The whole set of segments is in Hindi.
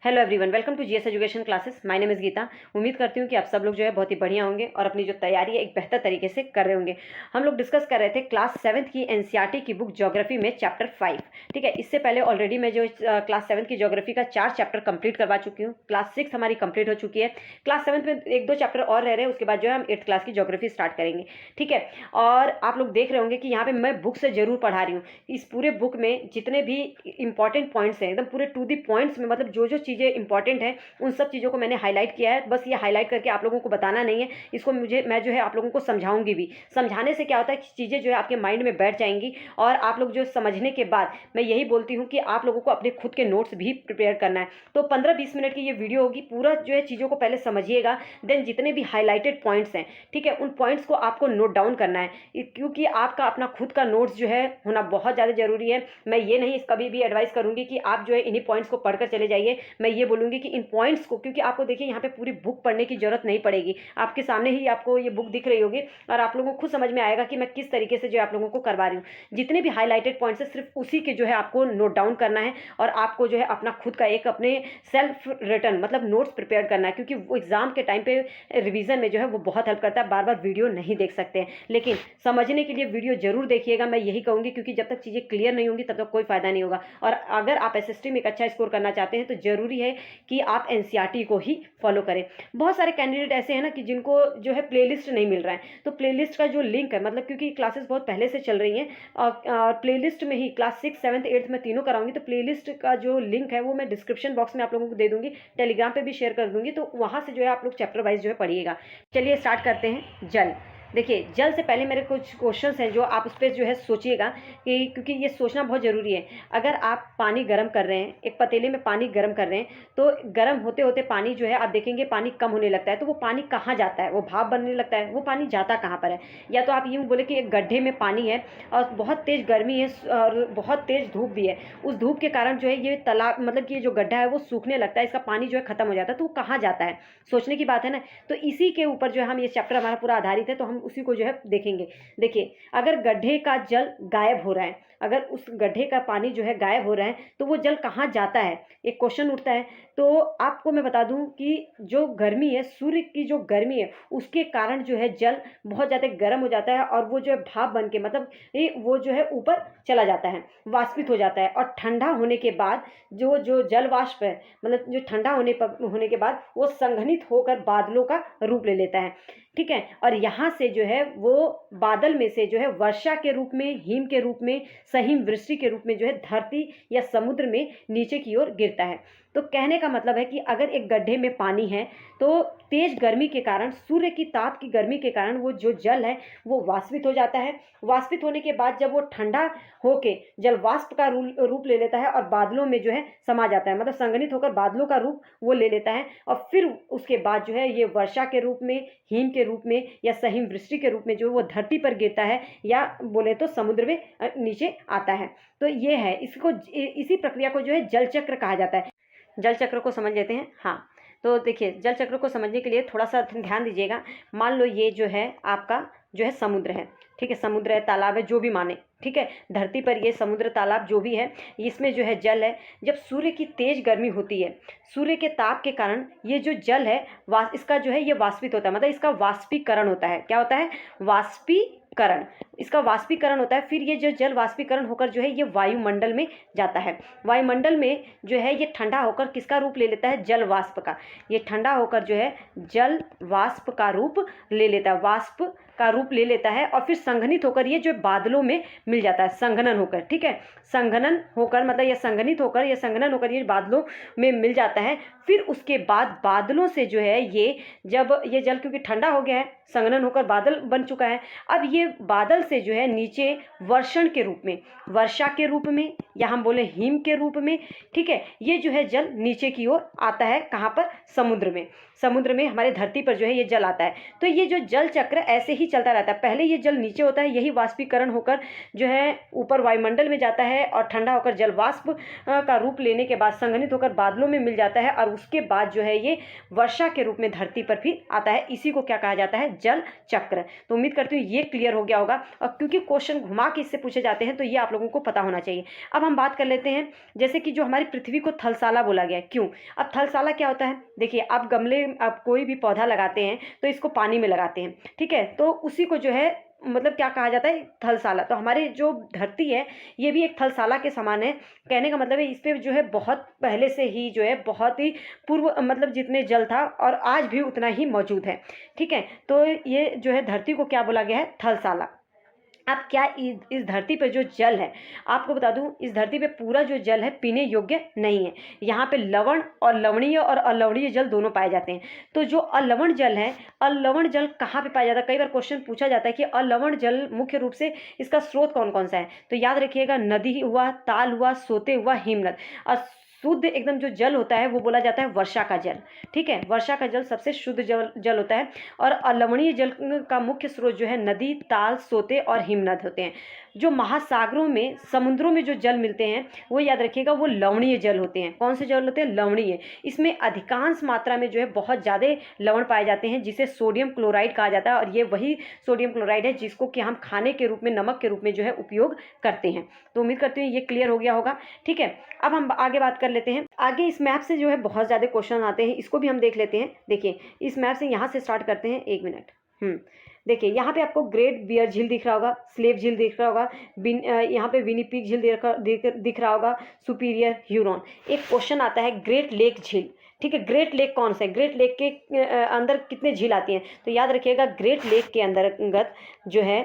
Hello everyone, welcome to GS Education Classes. My name is Geeta. उम्मीद करती हूँ कि आप सब लोग जो है बहुत ही बढ़िया होंगे और अपनी जो तैयारी है एक बेहतर तरीके से कर रहे होंगे। हम लोग डिस्कस कर रहे थे क्लास 7th की एनसीईआरटी की बुक ज्योग्राफी में चैप्टर 5। ठीक है, इससे पहले ऑलरेडी मैं जो क्लास 7th की ज्योग्राफी का 4 चैप्टर कंप्लीट करवा चुकी हूँ। क्लास 6 हमारी कंप्लीट हो चुकी है। क्लास 7th में 1-2 चैप्टर और रह रहे हैं, उसके बाद जो है हम 8th क्लास की ज्योग्राफी स्टार्ट करेंगे। ठीक है, और आप लोग देख रहे होंगे कि यहाँ पे मैं बुक से जरूर पढ़ा रही हूँ। इस पूरे बुक में जितने भी इंपॉर्टेंट पॉइंट्स हैं एकदम पूरे टू दी पॉइंट्स में, मतलब जो जो चीज़ें इंपॉर्टेंट हैं उन सब चीज़ों को मैंने हाईलाइट किया है। बस ये हाईलाइट करके आप लोगों को बताना नहीं है, इसको मैं जो है आप लोगों को समझाऊंगी भी। समझाने से क्या होता है कि चीज़ें जो है आपके माइंड में बैठ जाएंगी और आप लोग जो समझने के बाद मैं यही बोलती हूँ कि आप लोगों को अपने खुद के नोट्स भी प्रिपेयर करना है। तो 15-20 मिनट की ये वीडियो होगी, पूरा जो है चीज़ों को पहले समझिएगा, देन जितने भी हाईलाइटेड पॉइंट्स हैं, ठीक है, उन पॉइंट्स को आपको नोट डाउन करना है, क्योंकि आपका अपना खुद का नोट्स जो है होना बहुत ज़्यादा जरूरी है। मैं ये नहीं कभी भी एडवाइस करूँगी कि आप जो है इन्हीं पॉइंट्स को पढ़कर चले जाइए। मैं ये बोलूँगी कि इन पॉइंट्स को, क्योंकि आपको देखिए यहाँ पे पूरी बुक पढ़ने की जरूरत नहीं पड़ेगी, आपके सामने ही आपको ये बुक दिख रही होगी और आप लोगों को खुद समझ में आएगा कि मैं किस तरीके से जो है आप लोगों को करवा रही हूँ। जितने भी हाईलाइटेड पॉइंट्स है सिर्फ उसी के जो है आपको नोट डाउन करना है और आपको जो है अपना खुद का एक अपने सेल्फ रिटन मतलब नोट्स प्रिपेयर करना है, क्योंकि वो एग्जाम के टाइम पे रिवीजन में जो है वो बहुत हेल्प करता है। बार बार वीडियो नहीं देख सकते हैं, लेकिन समझने के लिए वीडियो जरूर देखिएगा, मैं यही कहूँगी, क्योंकि जब तक चीज़ें क्लियर नहीं होंगी तब तक कोई फायदा नहीं होगा। और अगर आप एसएसटी में एक अच्छा स्कोर करना चाहते हैं तो जरूरी है कि आप एनसीईआरटी को ही फॉलो करें। बहुत सारे कैंडिडेट ऐसे हैं ना कि जिनको जो है प्लेलिस्ट नहीं मिल रहा है, तो प्लेलिस्ट का जो लिंक है, मतलब क्योंकि क्लासेस बहुत पहले से चल रही हैं और प्लेलिस्ट में ही क्लास 6, 7th, 8th में तीनों कराऊंगी, तो प्लेलिस्ट का जो लिंक है वो मैं डिस्क्रिप्शन बॉक्स में आप लोगों को दे दूंगी, टेलीग्राम पे भी शेयर कर दूंगी, तो वहाँ से जो है आप लोग चैप्टर वाइज जो है पढ़िएगा। चलिए स्टार्ट करते हैं। जल, देखिए जल से पहले मेरे कुछ क्वेश्चंस हैं जो आप उस पर जो है सोचिएगा, कि क्योंकि ये सोचना बहुत ज़रूरी है। अगर आप पानी गर्म कर रहे हैं, एक पतीले में पानी गर्म कर रहे हैं, तो गर्म होते होते पानी जो है आप देखेंगे पानी कम होने लगता है, तो वो पानी कहाँ जाता है? वो भाप बनने लगता है, वो पानी जाता कहाँ पर है? या तो आप यूँ बोले कि एक गड्ढे में पानी है और बहुत तेज़ गर्मी है और बहुत तेज़ धूप भी है, उस धूप के कारण जो है ये तालाब मतलब कि ये जो गड्ढा है वो सूखने लगता है, इसका पानी जो है खत्म हो जाता है, तो वो कहाँ जाता है? सोचने की बात है ना। तो इसी के ऊपर जो है हम ये चैप्टर हमारा पूरा आधारित है, तो हम उसी को जो है देखेंगे। देखिए, अगर गड्ढे का जल गायब हो रहा है, अगर उस गड्ढे का पानी जो है गायब हो रहा है, तो वो जल कहाँ जाता है? एक क्वेश्चन उठता है। तो आपको मैं बता दूं कि जो गर्मी है, सूर्य की जो गर्मी है, उसके कारण जो है जल बहुत ज़्यादा गर्म हो जाता है और वो जो है भाप बन के मतलब वो जो है ऊपर चला जाता है, वाष्पित हो जाता है। और ठंडा होने के बाद जो जो जल वाष्प है, मतलब जो ठंडा होने के बाद वो संघनित होकर बादलों का रूप ले लेता है। ठीक है, और यहाँ से जो है वो बादल में से जो है वर्षा के रूप में, हिम के रूप में, सहिम वृष्टि के रूप में जो है धरती या समुद्र में नीचे की ओर गिरता है। तो कहने का मतलब है कि अगर एक गड्ढे में पानी है तो तेज गर्मी के कारण, सूर्य की ताप की गर्मी के कारण वो जो जल है वो वाष्पित हो जाता है। वाष्पित होने के बाद जब वो ठंडा होके जल वाष्प का रूप ले लेता है और बादलों में जो है समा जाता है, मतलब संघनित होकर बादलों का रूप वो ले लेता है, और फिर उसके बाद जो है ये वर्षा के रूप में, हिम के रूप में या सहिम वृष्टि के रूप में जो वो धरती पर गिरता है, या बोले तो समुद्र में नीचे आता है। तो ये है, इसको इसी प्रक्रिया को जो है जल चक्र कहा जाता है। जल चक्र को समझ लेते हैं। हाँ, तो देखिए जल चक्र को समझने के लिए थोड़ा सा ध्यान दीजिएगा। मान लो ये जो है आपका जो है समुद्र है, ठीक है, समुद्र है, तालाब है, जो भी माने, ठीक है, धरती पर ये समुद्र तालाब जो भी है, इसमें जो है जल है। जब सूर्य की तेज गर्मी होती है, सूर्य के ताप के कारण ये जो जल है इसका जो है ये वाष्पित होता है, मतलब इसका वाष्पीकरण होता है। क्या होता है? वाष्पीकरण, इसका वाष्पीकरण होता है। फिर ये जो जल वाष्पीकरण होकर जो है ये वायुमंडल में जाता है। वायुमंडल में जो है ये ठंडा होकर किसका रूप ले लेता है? जल वाष्प का। ये ठंडा होकर जो है जल वाष्प का रूप ले लेता है, वाष्प का रूप ले लेता है, और फिर संघनित होकर ये जो बादलों में मिल जाता है, संघनन होकर, ठीक है, संघनन होकर मतलब ये संघनित होकर, ये संघनन होकर ये बादलों में मिल जाता है। फिर उसके बाद बादलों से जो है ये, जब ये जल क्योंकि ठंडा हो गया है, संघनन होकर बादल बन चुका है, अब ये बादल से जो है नीचे वर्षण के रूप में, वर्षा के रूप में, या हम बोले हिम के रूप में, ठीक है, ये जो है जल नीचे की ओर आता है। कहाँ पर? समुद्र में। समुद्र में, हमारे धरती पर जो है ये जल आता है। तो ये जो जल चक्र ऐसे ही चलता रहता है। पहले ये जल नीचे होता है, यही वाष्पीकरण होकर जो है ऊपर वायुमंडल में जाता है और ठंडा होकर जल वाष्प का रूप लेने के बाद संघनित होकर बादलों में मिल जाता है, और उसके बाद जो है ये वर्षा के रूप में धरती पर फिर आता है। इसी को क्या कहा जाता है? जल चक्र। तो उम्मीद करती हूँ ये क्लियर क्लियर हो गया होगा, और क्योंकि क्वेश्चन घुमा के इससे पूछे जाते हैं तो ये आप लोगों को पता होना चाहिए। अब हम बात कर लेते हैं, जैसे कि जो हमारी पृथ्वी को थलसाला बोला गया है, क्यों? अब थलसाला क्या होता है? देखिए, आप गमले, आप कोई भी पौधा लगाते हैं तो इसको पानी में लगाते हैं, ठीक है, तो उसी को जो है मतलब क्या कहा जाता है? थलसाला। तो हमारे जो धरती है ये भी एक थलसाला के समान है। कहने का मतलब है इस पे जो है बहुत पहले से ही जो है बहुत ही पूर्व मतलब जितने जल था और आज भी उतना ही मौजूद है, ठीक है। तो ये जो है धरती को क्या बोला गया है? थलसाला। अब क्या इस धरती पे जो जल है, आपको बता दूं, इस धरती पे पूरा जो जल है पीने योग्य नहीं है। यहाँ पे लवण और लवणीय और अलवणीय जल दोनों पाए जाते हैं। तो जो अलवण जल है, अलवण जल कहाँ पे पाया जाता है? कई बार क्वेश्चन पूछा जाता है कि अलवण जल मुख्य रूप से इसका स्रोत कौन कौन सा है? तो याद रखिएगा, नदी हुआ, ताल हुआ, सोते हुआ, हिमनद। और शुद्ध एकदम जो जल होता है वो बोला जाता है वर्षा का जल, ठीक है। वर्षा का जल सबसे शुद्ध जल होता है। और अलवणीय जल का मुख्य स्रोत जो है नदी, ताल, सोते और हिमनद होते हैं। जो महासागरों में, समुद्रों में जो जल मिलते हैं वो याद रखिएगा वो लवणीय जल होते हैं। कौन से जल होते हैं? लवणीय। इसमें अधिकांश मात्रा में जो है बहुत ज़्यादा लवण पाए जाते हैं, जिसे सोडियम क्लोराइड कहा जाता है। और ये वही सोडियम क्लोराइड है जिसको कि हम खाने के रूप में, नमक के रूप में जो है उपयोग करते हैं। तो उम्मीद करती हूँ ये क्लियर हो गया होगा, ठीक है। अब हम आगे बात कर लेते हैं। आगे इस मैप से जो है बहुत ज़्यादा क्वेश्चन आते हैं, इसको भी हम देख लेते हैं। देखिए, इस मैप से यहाँ से स्टार्ट करते हैं। एक मिनट। देखिए, यहाँ पे आपको ग्रेट बियर झील दिख रहा होगा, स्लेव झील दिख रहा होगा, यहाँ पे विनिपिग झील दिख रहा होगा, सुपीरियर, ह्यूरॉन। एक क्वेश्चन आता है ग्रेट लेक झील, ठीक है। ग्रेट लेक कौन सा है? ग्रेट लेक के अंदर कितने झील आती हैं? तो याद रखिएगा, ग्रेट लेक के अंतर्गत जो है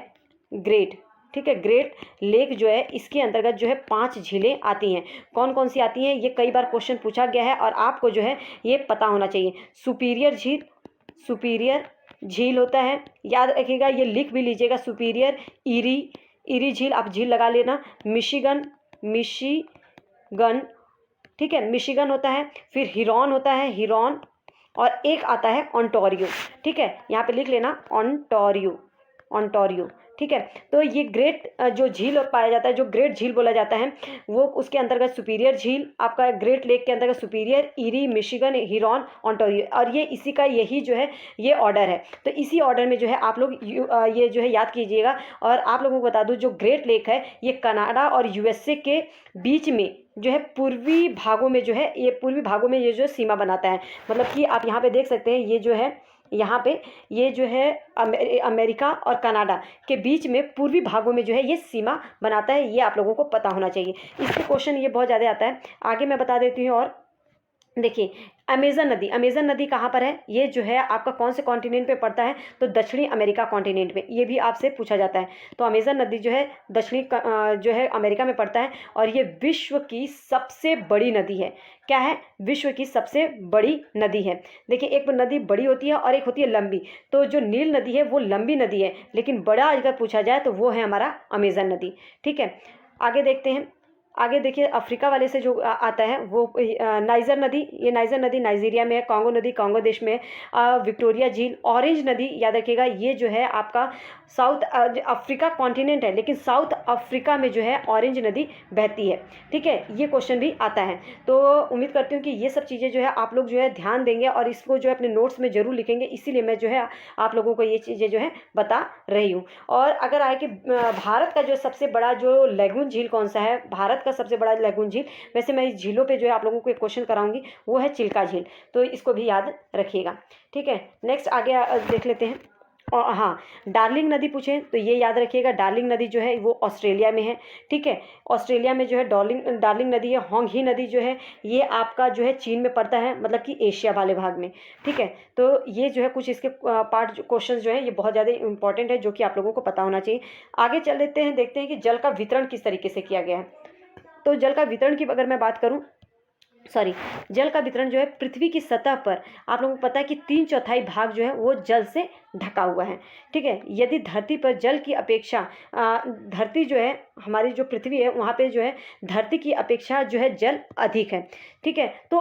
ग्रेट, ठीक है, ग्रेट लेक जो है इसके अंतर्गत जो है 5 झीलें आती हैं। कौन कौन सी आती हैं? ये कई बार क्वेश्चन पूछा गया है और आपको जो है ये पता होना चाहिए। सुपीरियर झील, सुपीरियर झील होता है, याद रखिएगा, ये लिख भी लीजिएगा। सुपीरियर, इरी झील, आप झील लगा लेना। मिशिगन, ठीक है, मिशिगन होता है। फिर हिरॉन होता है, हिरॉन। और एक आता है ओंटारियो, ठीक है, यहाँ पे लिख लेना, ओंटारियो, ठीक है। तो ये ग्रेट जो झील पाया जाता है, जो ग्रेट झील बोला जाता है, वो उसके अंतर्गत सुपीरियर झील, आपका ग्रेट लेक के अंतर्गत superior, eri, Michigan, heron, Ontario. और ये इसी का यही जो है ये ऑर्डर है। तो इसी ऑर्डर में जो है आप लोग ये जो है याद कीजिएगा। और आप लोगों को बता दूं, जो ग्रेट लेक है ये कनाडा और यूएसए के बीच में जो है पूर्वी भागों में जो है ये जो सीमा बनाता है। मतलब कि आप यहाँ पे देख सकते हैं, ये जो है यहाँ पे ये जो है अमेरिका और कनाडा के बीच में पूर्वी भागों में जो है ये सीमा बनाता है। ये आप लोगों को पता होना चाहिए। इससे क्वेश्चन ये बहुत ज़्यादा आता है। आगे मैं बता देती हूँ। और देखिए, अमेजन नदी कहाँ पर है? ये जो है आपका कौन से कॉन्टिनेंट पे पड़ता है? तो दक्षिणी अमेरिका कॉन्टिनेंट पे। ये भी आपसे पूछा जाता है। तो अमेजन नदी जो है दक्षिणी जो है अमेरिका में पड़ता है। और ये विश्व की सबसे बड़ी नदी है। क्या है? विश्व की सबसे बड़ी नदी है। देखिए, एक नदी बड़ी होती है और एक होती है लंबी। तो जो नील नदी है वो लंबी नदी है, लेकिन बड़ा अगर पूछा जाए तो वो है हमारा अमेजन नदी, ठीक है। आगे देखते हैं। आगे देखिए, अफ्रीका वाले से जो आता है वो नाइजर नदी। ये नाइजर नदी नाइजीरिया में है। कॉन्गो नदी कॉन्गो देश में है। विक्टोरिया झील, ऑरेंज नदी, याद रखिएगा, ये जो है आपका साउथ अफ्रीका कॉन्टिनेंट है, लेकिन साउथ अफ्रीका में जो है ऑरेंज नदी बहती है, ठीक है। ये क्वेश्चन भी आता है। तो उम्मीद करती हूँ कि ये सब चीज़ें जो है आप लोग जो है ध्यान देंगे और इसको जो है अपने नोट्स में जरूर लिखेंगे। इसीलिए मैं जो है आप लोगों को ये चीज़ें जो है बता रही हूँ। और अगर आए कि भारत का जो सबसे बड़ा जो लैगून झील कौन सा है? भारत का सबसे बड़ा लैगून झील, वैसे मैं इस झीलों पे जो है आप लोगों को एक क्वेश्चन कराऊंगी, वो है चिल्का झील। तो इसको भी याद रखिएगा, ठीक है। नेक्स्ट आगे देख लेते हैं। और हाँ, डार्लिंग नदी पूछें तो ये याद रखिएगा, डार्लिंग नदी जो है वो ऑस्ट्रेलिया में है, ठीक है। ऑस्ट्रेलिया में जो है डार्लिंग नदी है। होंगही नदी जो है ये आपका जो है चीन में पड़ता है, मतलब कि एशिया वाले भाग में, ठीक है। तो ये जो है कुछ इसके पार्ट क्वेश्चन जो है ये बहुत ज़्यादा इंपॉर्टेंट है, जो कि आप लोगों को पता होना चाहिए। आगे चल लेते हैं, देखते हैं कि जल का वितरण किस तरीके से किया गया है। तो जल का वितरण की अगर मैं बात करूं, जल का वितरण जो है पृथ्वी की सतह पर, आप लोगों को पता है कि 3/4 भाग जो है वो जल से ढका हुआ है, ठीक है। यदि धरती पर जल की अपेक्षा धरती जो है, हमारी जो पृथ्वी है वहाँ पे जो है धरती की अपेक्षा जो है जल अधिक है, ठीक है। तो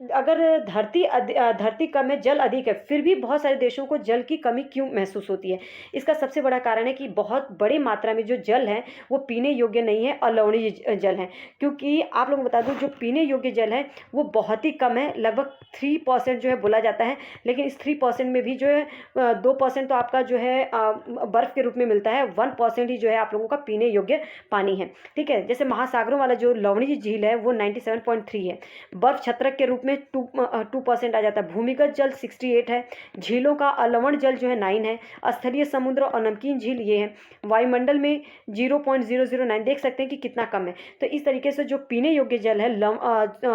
अगर धरती कम है, जल अधिक है, फिर भी बहुत सारे देशों को जल की कमी क्यों महसूस होती है? इसका सबसे बड़ा कारण है कि बहुत बड़ी मात्रा में जो जल है वो पीने योग्य नहीं है, अलवणीय जल है। क्योंकि आप लोगों को बता दूं, जो पीने योग्य जल है वो बहुत ही कम है, लगभग 3% जो है बोला जाता है। लेकिन इस 3% में भी जो है 2% तो आपका जो है बर्फ के रूप में मिलता है, 1% ही जो है आप लोगों का पीने योग्य पानी है। ठीक है, जैसे महासागरों वाला जो लवणीय झील है वो 97.3 है, बर्फ छत्रक के रूप में 2% आ जाता है, भूमिगत जल 68 है, झीलों का अलवण जल जो है 9 है, स्थलीय समुद्र और नमकीन झील ये है, वायुमंडल में 0.009, देख सकते हैं कि कितना कम है। तो इस तरीके से जो पीने योग्य जल है,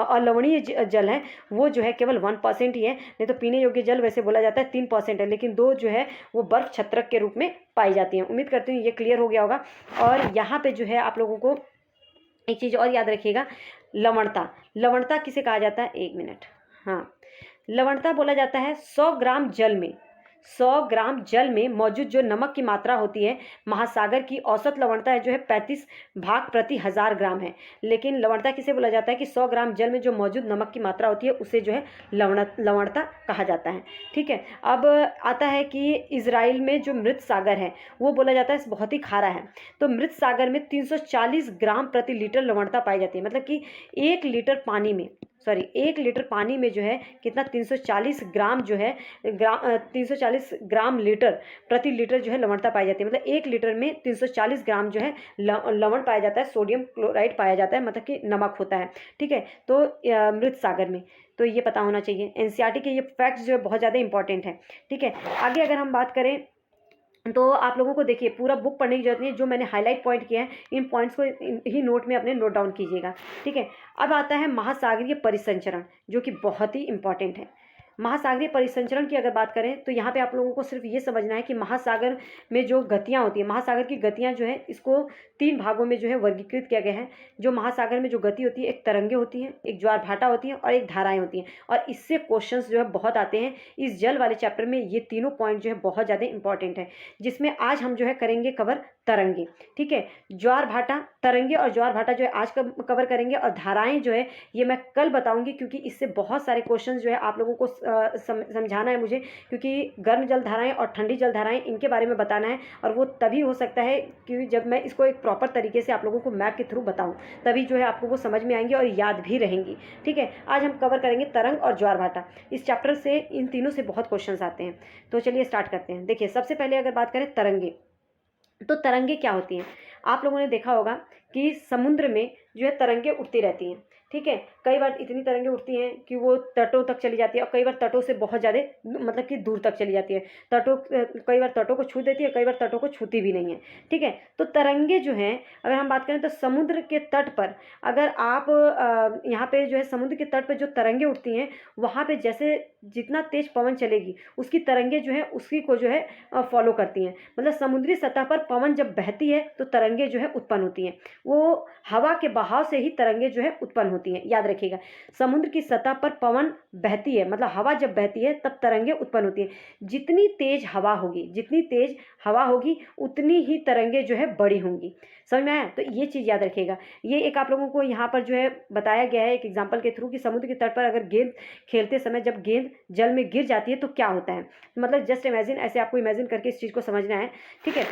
अलवणीय जल है, वो जो है केवल 1% ही है। नहीं तो पीने योग्य जल वैसे बोला जाता है 3% है, लेकिन 2 जो है वो बर्फ छत्रक के रूप में पाई जाती हैं। उम्मीद करती हूँ ये क्लियर हो गया होगा। और यहाँ पे जो है आप लोगों को एक चीज़ और याद रखिएगा, लवणता। लवणता किसे कहा जाता है? 1 मिनट। हाँ, लवणता बोला जाता है 100 ग्राम जल में, 100 ग्राम जल में मौजूद जो नमक की मात्रा होती है। महासागर की औसत लवणता है जो है 35 भाग प्रति 1000 ग्राम है। लेकिन लवणता किसे बोला जाता है कि 100 ग्राम जल में जो मौजूद नमक की मात्रा होती है उसे जो है लवणता कहा जाता है। ठीक है, अब आता है कि इजराइल में जो मृत सागर है वो बोला जाता है बहुत ही खारा है। तो मृत सागर में 340 ग्राम प्रति लीटर लवणता पाई जाती है। मतलब कि 1 लीटर पानी में, 1 लीटर पानी में जो है कितना, 340 ग्राम जो है 340 ग्राम लीटर प्रति लीटर जो है लवणता पाई जाती है। मतलब 1 लीटर में 340 ग्राम जो है लवण पाया जाता है, सोडियम क्लोराइड पाया जाता है, मतलब कि नमक होता है। ठीक है, तो मृत सागर में, तो ये पता होना चाहिए। एनसीईआरटी के ये फैक्ट्स जो है बहुत ज़्यादा इंपॉर्टेंट है। ठीक है, आगे अगर हम बात करें तो आप लोगों को देखिए पूरा बुक पढ़ने की जरूरत नहीं है, जो मैंने हाईलाइट पॉइंट किया है इन पॉइंट्स को ही नोट में अपने नोट डाउन कीजिएगा। ठीक है, अब आता है महासागरीय परिसंचरण, जो कि बहुत ही इंपॉर्टेंट है। महासागरीय परिसंचरण की अगर बात करें तो यहाँ पे आप लोगों को सिर्फ ये समझना है कि महासागर में जो गतियाँ होती हैं, महासागर की गतियाँ जो है इसको 3 भागों में जो है वर्गीकृत किया गया है। जो महासागर में जो गति होती है, एक तरंगे होती हैं, एक ज्वार भाटा होती है और एक धाराएं होती हैं। और इससे क्वेश्चंस जो है बहुत आते हैं। इस जल वाले चैप्टर में ये तीनों पॉइंट जो है बहुत ज़्यादा इंपॉर्टेंट है, जिसमें आज हम जो है करेंगे कवर तरंगे। ठीक है, ज्वार भाटा, तरंगे और ज्वार भाटा जो है आज कवर करेंगे, और धाराएं जो है ये मैं कल बताऊंगी, क्योंकि इससे बहुत सारे क्वेश्चंस जो है आप लोगों को समझाना है मुझे, क्योंकि गर्म जल धाराएं और ठंडी जल धाराएं इनके बारे में बताना है। और वो तभी हो सकता है कि जब मैं इसको एक प्रॉपर तरीके से आप लोगों को मैप के थ्रू बताऊं, तभी जो है आपको वो समझ में आएंगी और याद भी रहेंगी। ठीक है, आज हम कवर करेंगे तरंग और ज्वार भाटा। इस चैप्टर से इन तीनों से बहुत क्वेश्चंस आते हैं। तो चलिए स्टार्ट करते हैं। देखिए, सबसे पहले अगर बात करें तरंगे, तो तरंगे क्या होती हैं? आप लोगों ने देखा होगा कि समुद्र में जो है तरंगे उठती रहती हैं। ठीक है, कई बार इतनी तरंगे उठती हैं कि वो तटों तक चली जाती है, और कई बार तटों से बहुत ज़्यादा मतलब कि दूर तक चली जाती है। कई बार तटों को छू देती है, कई बार तटों को छूती भी नहीं है। ठीक है, तो तरंगे जो हैं, अगर हम बात करें तो समुद्र के तट पर, अगर आप यहाँ पे जो है समुद्र के तट पर जो तरंगे उठती हैं, वहाँ पे जैसे जितना तेज पवन चलेगी उसकी तरंगे जो है उसी को जो है फॉलो करती हैं। मतलब समुद्री सतह पर पवन जब बहती है तो तरंगे जो है उत्पन्न होती हैं। वो हवा के बहाव से ही तरंगे जो है उत्पन्न होती हैं, याद रखिएगा। समुद्र की सतह पर पवन बहती है, मतलब हवा जब बहती है तब तरंगे उत्पन्न होती हैं। जितनी तेज हवा होगी, जितनी तेज हवा होगी उतनी ही तरंगे जो है बड़ी होंगी। समझ में आया? तो ये चीज़ याद रखिएगा। ये एक आप लोगों को यहाँ पर जो है बताया गया है एक एग्जाम्पल के थ्रू, कि समुद्र के तट पर अगर गेंद खेलते समय जब गेंद जल में गिर जाती है तो क्या होता है। मतलब जस्ट इमेजिन, ऐसे आपको इमेजिन करके इस चीज़ को समझना है। ठीक है,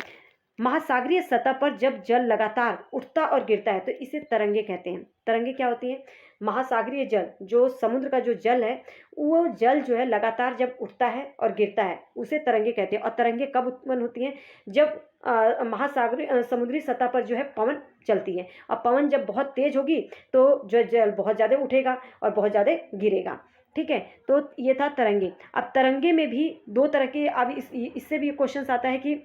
महासागरीय सतह पर जब जल लगातार उठता और गिरता है तो इसे तरंगे कहते हैं। तरंगे क्या होती हैं? महासागरीय जल, जो समुद्र का जो जल है, वो जल जो है लगातार जब उठता है और गिरता है उसे तरंगे कहते हैं। और तरंगे कब उत्पन्न होती हैं? जब महासागरीय समुद्री सतह पर जो है पवन चलती है, और पवन जब बहुत तेज होगी तो जो जल बहुत ज़्यादा उठेगा और बहुत ज़्यादा गिरेगा। ठीक है, तो ये था तरंगे। अब तरंगे में भी 2 तरह के, अब इससे भी क्वेश्चन आता है कि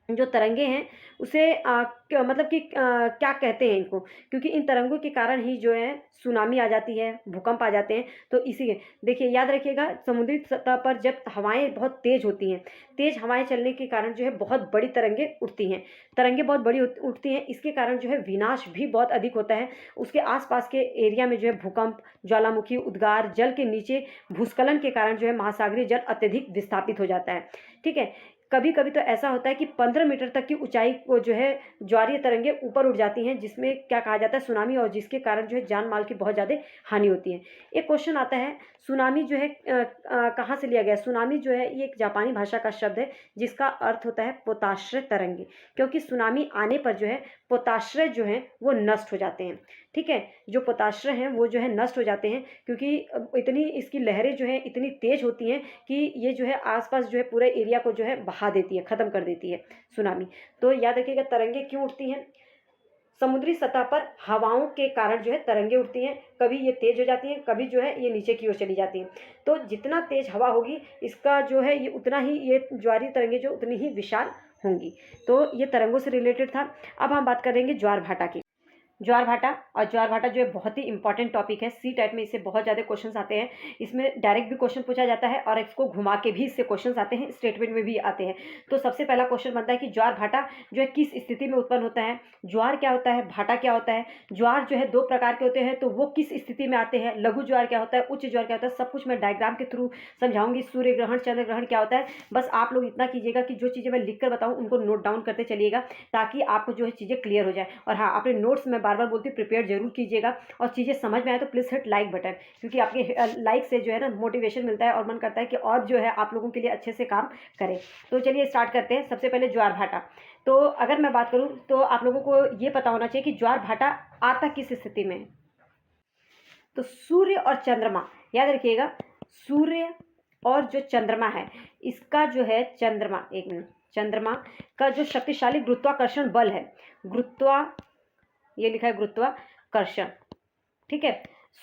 जो तरंगे हैं उसे मतलब कि क्या कहते हैं इनको, क्योंकि इन तरंगों के कारण ही जो है सुनामी आ जाती है, भूकंप आ जाते हैं। तो इसी देखिए, याद रखिएगा, समुद्री सतह पर जब हवाएं बहुत तेज होती हैं, तेज हवाएं चलने के कारण जो है बहुत बड़ी तरंगे उठती हैं। तरंगे बहुत बड़ी उठती हैं, इसके कारण जो है विनाश भी बहुत अधिक होता है। उसके आसपास के एरिया में जो है भूकंप, ज्वालामुखी, उद्गार, जल के नीचे भूस्खलन के कारण जो है महासागरीय जल अत्यधिक विस्थापित हो जाता है। ठीक है, कभी कभी तो ऐसा होता है कि 15 मीटर तक की ऊंचाई को जो है ज्वारीय तरंगें ऊपर उठ जाती हैं, जिसमें क्या कहा जाता है सुनामी, और जिसके कारण जो है जान माल की बहुत ज़्यादा हानि होती है। एक क्वेश्चन आता है, सुनामी जो है कहाँ से लिया गया? सुनामी जो है ये एक जापानी भाषा का शब्द है, जिसका अर्थ होता है पोताश्रय तरंगे, क्योंकि सुनामी आने पर जो है पोताश्रय जो है वो नष्ट हो जाते हैं। ठीक है, जो पोताश्रय हैं वो जो है नष्ट हो जाते हैं, क्योंकि इतनी इसकी लहरें जो हैं इतनी तेज होती हैं कि ये जो है आसपास जो है पूरे एरिया को जो है बहा देती है, ख़त्म कर देती है सुनामी। तो याद रखिएगा, तरंगे क्यों उठती हैं? समुद्री सतह पर हवाओं के कारण जो है तरंगे उठती हैं, कभी ये तेज हो जाती हैं, कभी जो है ये नीचे की ओर चली जाती हैं। तो जितना तेज हवा होगी इसका जो है ये उतना ही ये ज्वारीय तरंगे जो उतनी ही विशाल होंगी। तो ये तरंगों से रिलेटेड था। अब हम बात करेंगे ज्वार भाटा की। ज्वार भाटा, और ज्वार भाटा जो है बहुत ही इंपॉर्टेंट टॉपिक है, सी टाइप में इससे बहुत ज़्यादा क्वेश्चंस आते हैं। इसमें डायरेक्ट भी क्वेश्चन पूछा जाता है और इसको घुमा के भी इससे क्वेश्चंस आते हैं, स्टेटमेंट में भी आते हैं। तो सबसे पहला क्वेश्चन बनता है कि ज्वार भाटा जो है किस स्थिति में उत्पन्न होता है? ज्वार क्या होता है, भाटा क्या होता है? ज्वार जो है 2 प्रकार के होते हैं, तो वो किस स्थिति में आते हैं? लघु ज्वार क्या होता है, उच्च ज्वार क्या होता है? सब कुछ मैं डायग्राम के थ्रू समझाऊंगी। सूर्य ग्रहण, चंद्र ग्रहण क्या होता है, बस आप लोग इतना कीजिएगा कि जो चीज़ें मैं लिख कर बताऊँ उनको नोट डाउन करते चलिएगा, ताकि आपको जो है चीज़ें क्लियर हो जाए। और हाँ, अपने नोट्स में बार बार बोलती हूँ प्रिपेयर जरूर कीजिएगा, और चीज़ें समझ में आए तो प्लीज़ हिट लाइक बटन, क्योंकि आपके लाइक से जो है ना मोटिवेशन मिलता है और मन करता है कि और जो है आप लोगों के लिए अच्छे से काम करें। तो चलिए स्टार्ट करते हैं। सबसे पहले ज्वार भाटा। तो अगर मैं बात करूं तो आप लोगों को ये पता होना चाहिए कि ज्वार भाटा आता किस स्थिति में है। तो सूर्य और चंद्रमा, याद रखिएगा, सूर्य और जो चंद्रमा है इसका जो है चंद्रमा, एक मिनट, चंद्रमा का जो शक्तिशाली गुरुत्वाकर्षण बल है, ये लिखा है गुरुत्वाकर्षण, ठीक है।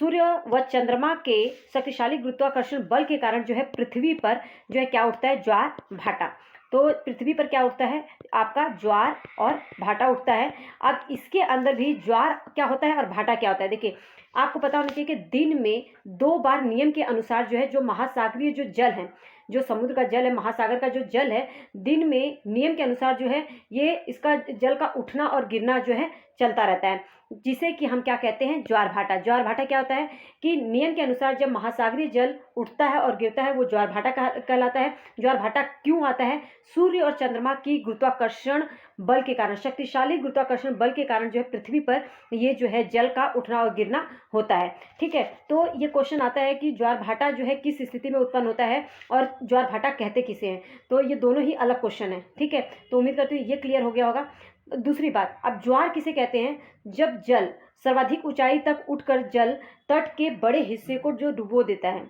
सूर्य व चंद्रमा के शक्तिशाली गुरुत्वाकर्षण बल के कारण जो है पृथ्वी पर जो है क्या उठता है? ज्वार भाटा। तो पृथ्वी पर क्या उठता है? आपका ज्वार और भाटा उठता है। अब इसके अंदर भी ज्वार क्या होता है और भाटा क्या होता है? देखिए, आपको पता होना चाहिए कि दिन में 2 बार नियम के अनुसार जो है जो महासागरीय जो जल है, जो समुद्र का जल है, महासागर का जो जल है, दिन में नियम के अनुसार जो है ये इसका जल का उठना और गिरना जो है चलता रहता है, जिसे कि हम क्या कहते हैं? ज्वार भाटा। ज्वार भाटा क्या होता है कि नियम के अनुसार जब महासागरीय जल उठता है और गिरता है वो ज्वार भाटा कहलाता है। ज्वार भाटा क्यों आता है? सूर्य और चंद्रमा की गुरुत्वाकर्षण बल के कारण, शक्तिशाली गुरुत्वाकर्षण बल के कारण जो है पृथ्वी पर ये जो है जल का उठना और गिरना होता है, ठीक है। तो ये क्वेश्चन आता है कि ज्वार भाटा जो है किस स्थिति में उत्पन्न होता है और ज्वार भाटा कहते किसे हैं? तो ये दोनों ही अलग क्वेश्चन है, ठीक है। तो उम्मीद करती हूँ ये क्लियर हो गया होगा। दूसरी बात, अब ज्वार किसे कहते हैं? जब जल सर्वाधिक ऊंचाई तक उठकर जल तट के बड़े हिस्से को जो डुबो देता है,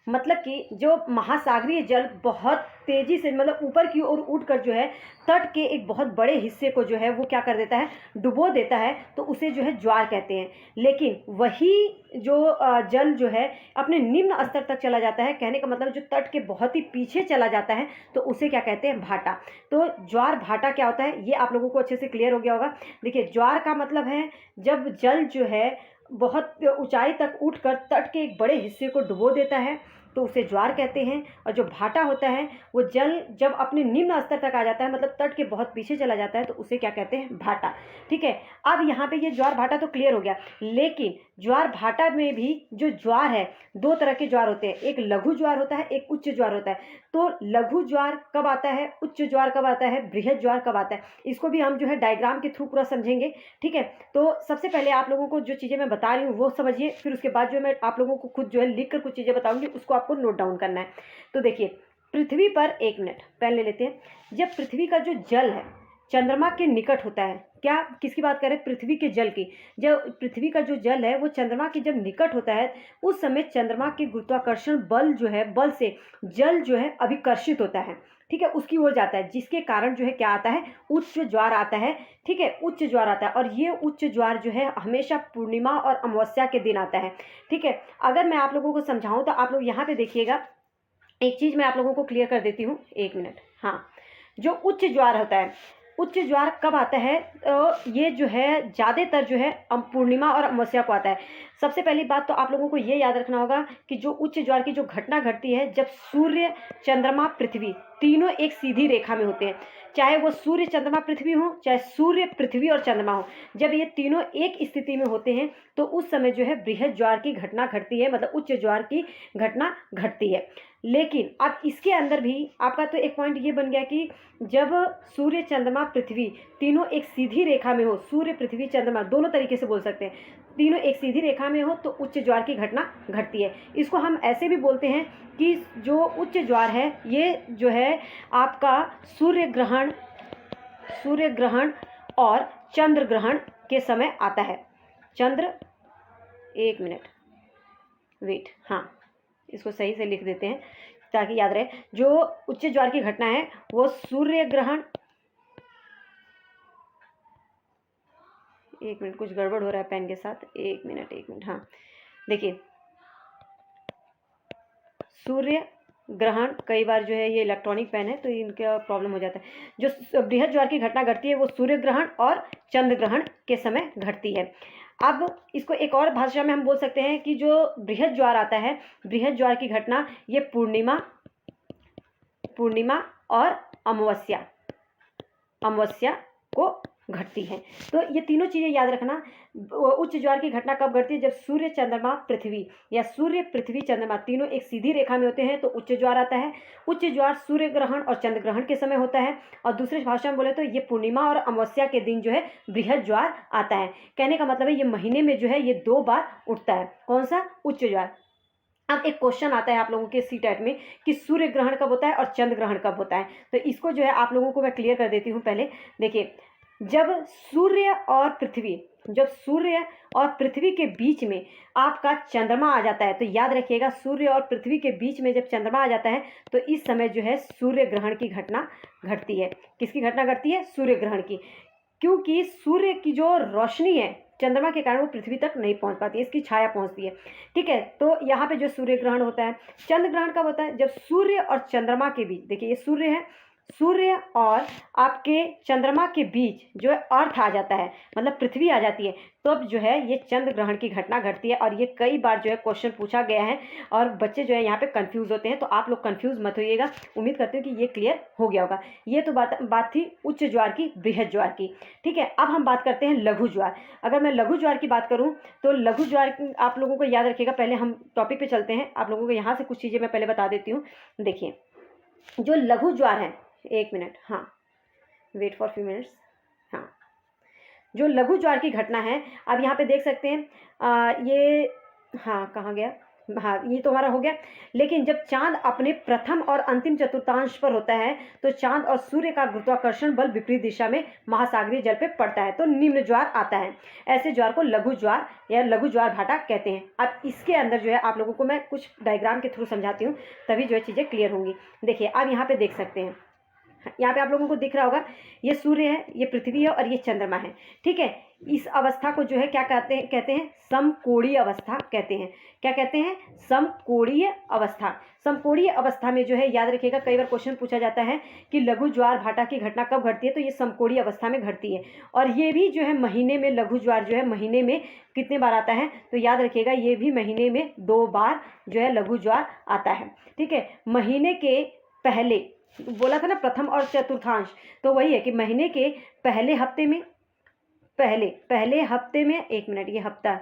मतलब कि जो महासागरीय जल बहुत तेजी से मतलब ऊपर की ओर उठकर जो है तट के एक बहुत बड़े हिस्से को जो है वो क्या कर देता है? डुबो देता है, तो उसे जो है ज्वार कहते हैं। लेकिन वही जो जल जो है अपने निम्न स्तर तक चला जाता है, कहने का मतलब जो तट के बहुत ही पीछे चला जाता है, तो उसे क्या कहते हैं? भाटा। तो ज्वार भाटा क्या होता है ये आप लोगों को अच्छे से क्लियर हो गया होगा। देखिए, ज्वार का मतलब है जब जल जो है बहुत ऊंचाई तक उठकर तट के एक बड़े हिस्से को डुबो देता है, तो उसे ज्वार कहते हैं। और जो भाटा होता है वो जल जब अपने निम्न स्तर तक आ जाता है, मतलब तट के बहुत पीछे चला जाता है, तो उसे क्या कहते हैं? भाटा, ठीक है। अब यहाँ पे ये ज्वार भाटा तो क्लियर हो गया, लेकिन ज्वार भाटा में भी जो ज्वार है 2 तरह के ज्वार होते हैं, एक लघु ज्वार होता है, एक उच्च ज्वार होता है। तो लघु ज्वार कब आता है, उच्च ज्वार कब आता है, बृहद ज्वार कब आता है, इसको भी हम जो है डायग्राम के थ्रू पूरा समझेंगे, ठीक है। तो सबसे पहले आप लोगों को जो चीज़ें मैं बता रही हूँ वो समझिए, फिर उसके बाद जो मैं आप लोगों को खुद जो है लिख कर कुछ चीज़ें बताऊंगी, उसको आपको नोट डाउन करना है। तो देखिए, पृथ्वी पर, एक मिनट पेन ले लेते हैं, जब पृथ्वी का जो जल है चंद्रमा के निकट होता है, क्या किसकी बात करें? पृथ्वी के जल की। जब पृथ्वी का जो जल है वो चंद्रमा के जब निकट होता है, उस समय चंद्रमा के गुरुत्वाकर्षण बल जो है, बल से जल जो है अभिकर्षित होता है, ठीक है, उसकी ओर जाता है, जिसके कारण जो है क्या आता है? उच्च ज्वार आता है, ठीक है, उच्च ज्वार आता है। और ये उच्च ज्वार जो है हमेशा पूर्णिमा और अमावस्या के दिन आता है, ठीक है। अगर मैं आप लोगों को समझाऊं तो आप लोग यहाँ पे देखिएगा, एक चीज़ मैं आप लोगों को क्लियर कर देती हूँ, एक मिनट। हाँ, जो उच्च ज्वार होता है, उच्च ज्वार कब आता है? ये जो है ज़्यादातर जो है पूर्णिमा और अमावस्या को आता है। सबसे पहली बात तो आप लोगों को ये याद रखना होगा कि जो उच्च ज्वार की जो घटना घटती है, जब सूर्य, चंद्रमा, पृथ्वी तीनों एक सीधी रेखा में होते हैं, चाहे वो सूर्य चंद्रमा पृथ्वी हो, चाहे सूर्य पृथ्वी और चंद्रमा हो। जब ये तीनों एक स्थिति में होते हैं तो उस समय जो है बृहद ज्वार की घटना घटती है, मतलब उच्च ज्वार की घटना घटती है। लेकिन अब इसके अंदर भी आपका तो एक पॉइंट ये बन गया कि जब सूर्य चंद्रमा पृथ्वी तीनों एक सीधी रेखा में हो, सूर्य पृथ्वी चंद्रमा दोनों तरीके से बोल सकते हैं, तीनों एक सीधी रेखा में हो तो उच्च ज्वार की घटना घटती है। इसको हम ऐसे भी बोलते हैं कि जो उच्च ज्वार है ये जो है आपका सूर्य ग्रहण और चंद्र ग्रहण के समय आता है। एक मिनट वेट, हाँ इसको सही से लिख देते हैं ताकि याद रहे। जो उच्च ज्वार की घटना है वो सूर्य ग्रहण, एक मिनट कुछ गड़बड़ हो रहा है पेन के साथ, एक मिनट, हाँ देखिए सूर्य ग्रहण, कई बार जो है ये इलेक्ट्रॉनिक पेन है तो इनका प्रॉब्लम हो जाता है। जो बृहद ज्वार की घटना घटती है वो सूर्य ग्रहण और चंद्र ग्रहण के समय घटती है। अब इसको एक और भाषा में हम बोल सकते हैं कि जो बृहद ज्वार आता है, बृहद ज्वार की घटना ये पूर्णिमा और अमावस्या को घटती है। तो ये तीनों चीज़ें याद रखना। उच्च ज्वार की घटना कब घटती है? जब सूर्य चंद्रमा पृथ्वी या सूर्य पृथ्वी चंद्रमा तीनों एक सीधी रेखा में होते हैं तो उच्च ज्वार आता है। उच्च ज्वार सूर्य ग्रहण और चंद्र ग्रहण के समय होता है। और दूसरे भाषा में बोले तो ये पूर्णिमा और अमावस्या के दिन जो है बृहद ज्वार आता है। कहने का मतलब है ये महीने में जो है ये 2 बार उठता है। कौन सा? उच्च ज्वार। अब एक क्वेश्चन आता है आप लोगों के सीटेट में कि सूर्य ग्रहण कब होता है और चंद्र ग्रहण कब होता है। तो इसको जो है आप लोगों को मैं क्लियर कर देती हूँ। पहले देखिए, जब सूर्य और पृथ्वी के बीच में आपका चंद्रमा आ जाता है, तो याद रखिएगा सूर्य और पृथ्वी के बीच में जब चंद्रमा आ जाता है तो इस समय जो है सूर्य ग्रहण की घटना घटती है। किसकी घटना घटती है? सूर्य ग्रहण की। क्योंकि सूर्य की जो रोशनी है चंद्रमा के कारण वो पृथ्वी तक नहीं पहुंच पाती है, इसकी छाया पहुंचती है। ठीक है, तो यहाँ पे जो सूर्य ग्रहण होता है। चंद्र ग्रहण कब होता है? जब सूर्य और चंद्रमा के बीच, देखिए ये सूर्य है, सूर्य और आपके चंद्रमा के बीच जो है अर्थ आ जाता है, मतलब पृथ्वी आ जाती है, तब तो जो है ये चंद्र ग्रहण की घटना घटती है। और ये कई बार जो है क्वेश्चन पूछा गया है और बच्चे जो है यहाँ पे कंफ्यूज होते हैं, तो आप लोग कंफ्यूज मत होइएगा। उम्मीद करती हूँ कि ये क्लियर हो गया होगा। ये तो बात थी उच्च ज्वार की, बृहद ज्वार की। ठीक है, अब हम बात करते हैं लघु ज्वार। अगर मैं लघु ज्वार की बात करूँ तो लघु ज्वार आप लोगों को याद रखिएगा। पहले हम टॉपिक पे चलते हैं, आप लोगों को यहाँ से कुछ चीज़ें मैं पहले बता देती हूँ। देखिए जो लघु ज्वार है, एक मिनट, हाँ वेट फॉर फ्यू मिनट्स। हाँ, जो लघु ज्वार की घटना है, अब यहाँ पे देख सकते हैं ये, हाँ कहाँ गया, हाँ ये तो हमारा हो गया। लेकिन जब चांद अपने प्रथम और अंतिम चतुर्थांश पर होता है तो चांद और सूर्य का गुरुत्वाकर्षण बल विपरीत दिशा में महासागरीय जल पे पड़ता है, तो निम्न ज्वार आता है। ऐसे ज्वार को लघु ज्वार या लघु ज्वार भाटा कहते हैं। अब इसके अंदर जो है आप लोगों को मैं कुछ डायग्राम के थ्रू समझाती हूँ, तभी जो है चीज़ें क्लियर होंगी। देखिए आप यहाँ पे देख सकते हैं, यहाँ पे आप लोगों को दिख रहा होगा ये सूर्य है, ये पृथ्वी है और ये चंद्रमा है। ठीक है, इस अवस्था को जो है क्या कहते हैं? समकोणीय अवस्था कहते हैं। क्या कहते हैं? समकोणीय अवस्था। समकोणीय अवस्था में जो है याद रखिएगा, कई बार क्वेश्चन पूछा जाता है कि लघु ज्वार भाटा की घटना कब घटती है, तो ये समकोणीय अवस्था में घटती है। और ये भी जो है महीने में, लघु ज्वार जो है महीने में कितने बार आता है, तो याद रखिएगा ये भी महीने में 2 बार जो है लघु ज्वार आता है। ठीक है, महीने के पहले, बोला था ना प्रथम और चतुर्थांश, तो वही है कि महीने के पहले हफ्ते में, पहले हफ्ते में, एक मिनट, ये हफ्ता,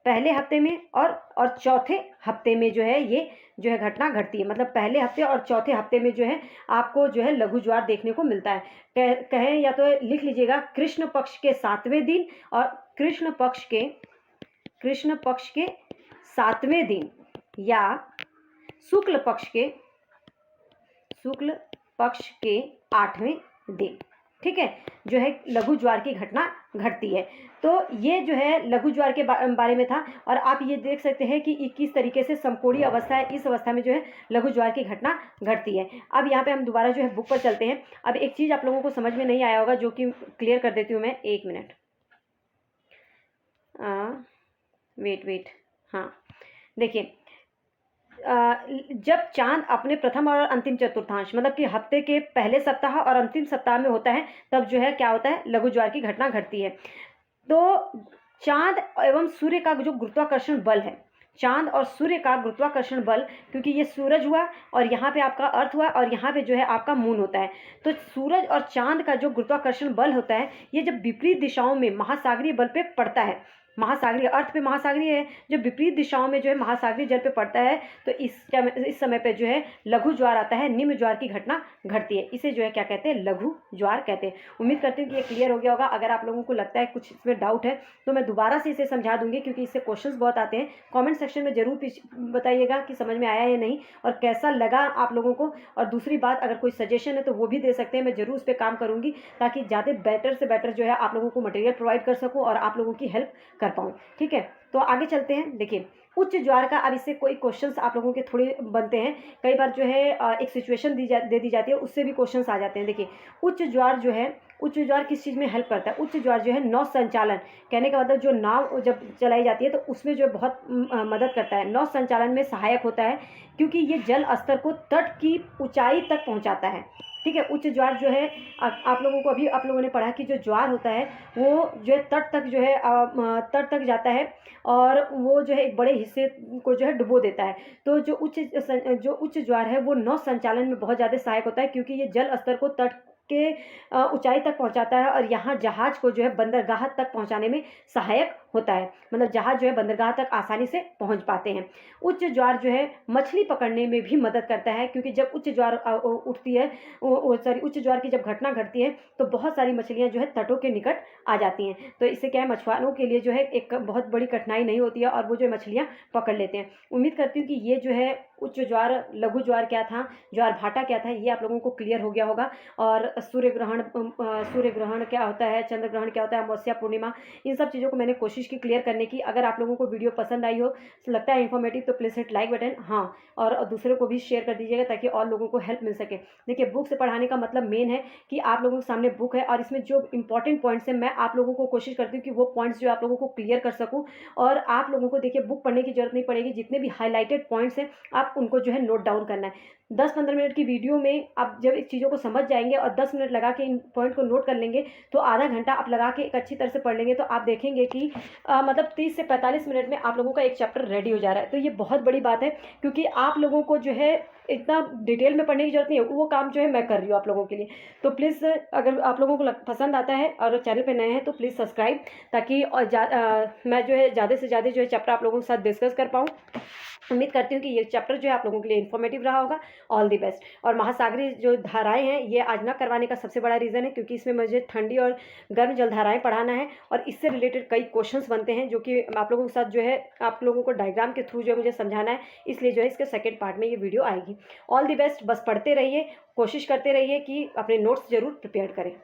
पहले हफ्ते में और चौथे हफ्ते में जो है ये जो है घटना घटती है। मतलब पहले हफ्ते और चौथे हफ्ते में जो है आपको जो है लघु ज्वार देखने को मिलता है। कहें या तो लिख लीजिएगा कृष्ण पक्ष के 7वें दिन और कृष्ण पक्ष के 7वें दिन या शुक्ल पक्ष के 8वें दिन। ठीक है, जो है लघु ज्वार की घटना घटती है। तो ये जो है लघु ज्वार के बारे में था। और आप ये देख सकते हैं कि 21 तरीके से समकोणीय अवस्था है, इस अवस्था में जो है लघु ज्वार की घटना घटती है। अब यहाँ पे हम दोबारा जो है बुक पर चलते हैं। अब एक चीज़ आप लोगों को समझ में नहीं आया होगा जो कि क्लियर कर देती हूँ मैं, एक मिनट, वेट, हाँ देखिए, जब चांद अपने प्रथम और अंतिम चतुर्थांश, मतलब कि हफ्ते के पहले सप्ताह और अंतिम सप्ताह में होता है, तब जो है क्या होता है, लघु ज्वार की घटना घटती है। तो चांद एवं सूर्य का जो गुरुत्वाकर्षण बल है, चांद और सूर्य का गुरुत्वाकर्षण बल, क्योंकि ये सूरज हुआ और यहाँ पे आपका अर्थ हुआ और यहाँ पे जो है आपका मून होता है, तो सूरज और चांद का जो गुरुत्वाकर्षण बल होता है ये जब विपरीत दिशाओं में महासागरीय बल पे पड़ता है, महासागरीय अर्थ पे महासागरीय है, जो विपरीत दिशाओं में जो है महासागरीय जल पे पड़ता है, तो इस समय पे जो है लघु ज्वार आता है, निम्न ज्वार की घटना घटती है। इसे जो है क्या कहते हैं, लघु ज्वार कहते हैं। उम्मीद करती हूँ कि ये क्लियर हो गया होगा। अगर आप लोगों को लगता है कुछ इसमें डाउट है तो मैं दोबारा से इसे समझा दूंगी, क्योंकि इससे क्वेश्चंस बहुत आते हैं। कमेंट सेक्शन में जरूर बताइएगा कि समझ में आया या नहीं और कैसा लगा आप लोगों को। और दूसरी बात, अगर कोई सजेशन है तो वो भी दे सकते हैं, मैं जरूर उस पर काम करूँगी ताकि ज़्यादा बेटर से बेटर जो है आप लोगों को मटेरियल प्रोवाइड कर सकूँ और आप लोगों की हेल्प कर पाऊँ। ठीक है, तो आगे चलते हैं। देखिए उच्च ज्वार का, अब इससे कोई क्वेश्चंस आप लोगों के थोड़े बनते हैं, कई बार जो है एक सिचुएशन दे दी जाती है, उससे भी क्वेश्चंस आ जाते हैं। देखिए उच्च ज्वार जो है, उच्च ज्वार किस चीज़ में हेल्प करता है? उच्च ज्वार जो है नौ संचालन, कहने का मतलब जो नाव जब चलाई जाती है तो उसमें जो बहुत मदद करता है, नौ संचालन में सहायक होता है, क्योंकि ये जल स्तर को तट की ऊंचाई तक पहुंचाता है। ठीक है, उच्च ज्वार जो है आप लोगों को अभी आप लोगों ने पढ़ा कि जो ज्वार होता है वो जो है तट तक जो है तट तक जाता है और वो जो है एक बड़े हिस्से को जो है डुबो देता है। तो जो उच्च ज्वार है वो नौ संचालन में बहुत ज़्यादा सहायक होता है, क्योंकि ये जल स्तर को तट के ऊंचाई तक पहुंचाता है और यहाँ जहाज को जो है बंदरगाह तक पहुंचाने में सहायक होता है, मतलब जहाज जो है बंदरगाह तक आसानी से पहुंच पाते हैं। उच्च ज्वार जो है मछली पकड़ने में भी मदद करता है, क्योंकि जब उच्च ज्वार उठती है, उच्च ज्वार की जब घटना घटती है तो बहुत सारी मछलियां जो है तटों के निकट आ जाती हैं, तो इससे क्या है, मछुआरों के लिए जो है एक बहुत बड़ी कठिनाई नहीं होती है और वो जो मछलियां पकड़ लेते हैं। उम्मीद करती हूँ कि ये जो है उच्च ज्वार, लघु ज्वार क्या था, ज्वार भाटा क्या था, ये आप लोगों को क्लियर हो गया होगा। और सूर्य ग्रहण क्या होता है, चंद्र ग्रहण क्या होता है, अमावस्या, पूर्णिमा, इन सब चीज़ों को मैंने कोशिश की क्लियर करने की। अगर आप लोगों को वीडियो पसंद आई हो, लगता है इन्फॉर्मेटिव, तो प्लीज़ हिट लाइक बटन, हाँ, और दूसरों को भी शेयर कर दीजिएगा ताकि और लोगों को हेल्प मिल सके। देखिए बुक से पढ़ाने का मतलब मेन है कि आप लोगों के सामने बुक है और इसमें जो इंपॉर्टेंट पॉइंट्स हैं मैं आप लोगों को कोशिश करती हूँ कि वो पॉइंट्स जो आप लोगों को क्लियर कर सकूँ। और आप लोगों को देखिए बुक पढ़ने की जरूरत नहीं पड़ेगी, जितने भी हाईलाइटेड पॉइंट्स हैं आप उनको जो है नोट डाउन करना है। 10-15 मिनट की वीडियो में आप जब इस चीज़ों को समझ जाएंगे और 10 मिनट लगा के इन पॉइंट को नोट कर लेंगे, तो आधा घंटा आप लगा के एक अच्छी तरह से पढ़ लेंगे तो आप देखेंगे कि मतलब 30 से 45 मिनट में आप लोगों का एक चैप्टर रेडी हो जा रहा है। तो ये बहुत बड़ी बात है, क्योंकि आप लोगों को जो है इतना डिटेल में पढ़ने की जरूरत नहीं है, वो काम जो है मैं कर रही हूँ आप लोगों के लिए। तो प्लीज़ अगर आप लोगों को पसंद आता है और चैनल पे नए हैं तो प्लीज़ सब्सक्राइब, ताकि मैं जो है ज़्यादा से ज़्यादा जो है चैप्टर आप लोगों के साथ डिस्कस कर पाऊँ। उम्मीद करती हूँ कि ये चैप्टर जो है आप लोगों के लिए इन्फॉर्मेटिव रहा होगा। All the best. और महासागरीय जो धाराएं हैं ये आज ना करवाने का सबसे बड़ा रीज़न है, क्योंकि इसमें मुझे ठंडी और गर्म जल धाराएं पढ़ाना है और इससे रिलेटेड कई क्वेश्चंस बनते हैं जो कि आप लोगों के साथ जो है आप लोगों को डायग्राम के थ्रू जो है मुझे समझाना है, इसलिए जो है इसके सेकेंड पार्ट में ये वीडियो आएगी। All the best. बस पढ़ते रहिए, कोशिश करते रहिए कि अपने नोट्स जरूर प्रिपेयर करें।